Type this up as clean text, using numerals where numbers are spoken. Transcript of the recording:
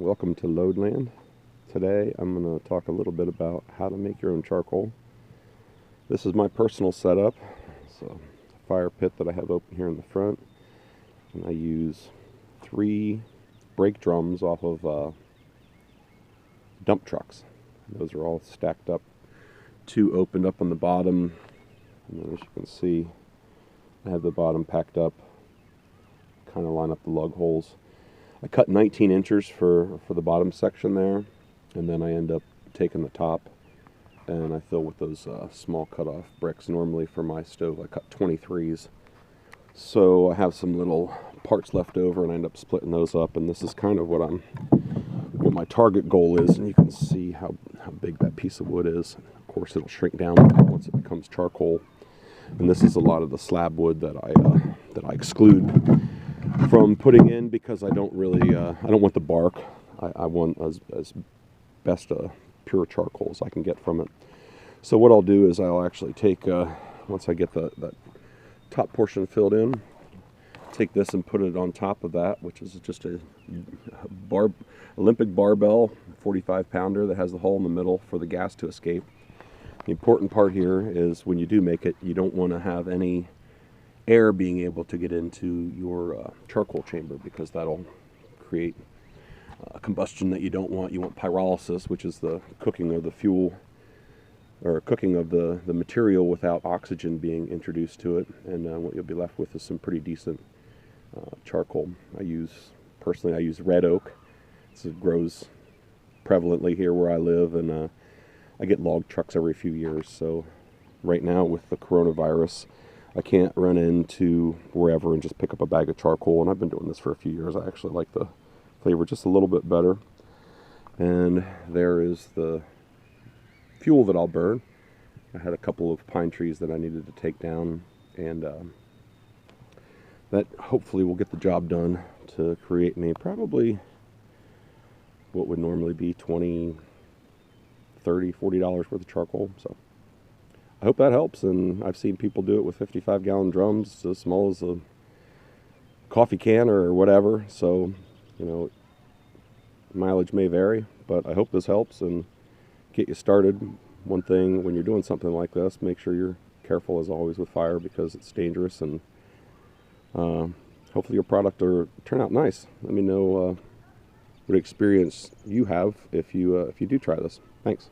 welcome to Loadland. Today I'm going to talk a little bit about how to make your own charcoal. This is my personal setup. It's a fire pit that I have open here in the front, and I use 3 brake drums off of dump trucks. Those are all stacked up, 2 opened up on the bottom, and then as you can see I have the bottom packed up, kind of line up the lug holes. I cut 19 inches for the bottom section there, and then I end up taking the top and I fill with those small cut-off bricks. Normally for my stove I cut 23s, so I have some little parts left over and I end up splitting those up, and this is kind of what my target goal is, and you can see how big that piece of wood is. Of course it'll shrink down once it becomes charcoal, and this is a lot of the slab wood that I exclude from putting in because I don't really I don't want the bark. I want as best a pure charcoal as I can get from it. So what I'll do is I'll actually take once I get that top portion filled in, take this and put it on top of that, which is just a Olympic barbell 45-pounder that has the hole in the middle for the gas to escape. The important part here is when you do make it, you don't want to have any air being able to get into your charcoal chamber, because that'll create combustion that you don't want. You want pyrolysis, which is the cooking of the fuel, or cooking of the material without oxygen being introduced to it, and what you'll be left with is some pretty decent charcoal. Personally I use red oak. It grows prevalently here where I live, and I get log trucks every few years. So right now with the coronavirus, I can't run into wherever and just pick up a bag of charcoal, and I've been doing this for a few years. I actually like the flavor just a little bit better. And there is the fuel that I'll burn. I had a couple of pine trees that I needed to take down, and that hopefully will get the job done to create me probably what would normally be $20, $30, $40 worth of charcoal. So I hope that helps, and I've seen people do it with 55-gallon drums as small as a coffee can or whatever. So, you know, mileage may vary, but I hope this helps and get you started. One thing when you're doing something like this, make sure you're careful as always with fire, because it's dangerous, and hopefully your product will turn out nice. Let me know what experience you have if you do try this. Thanks.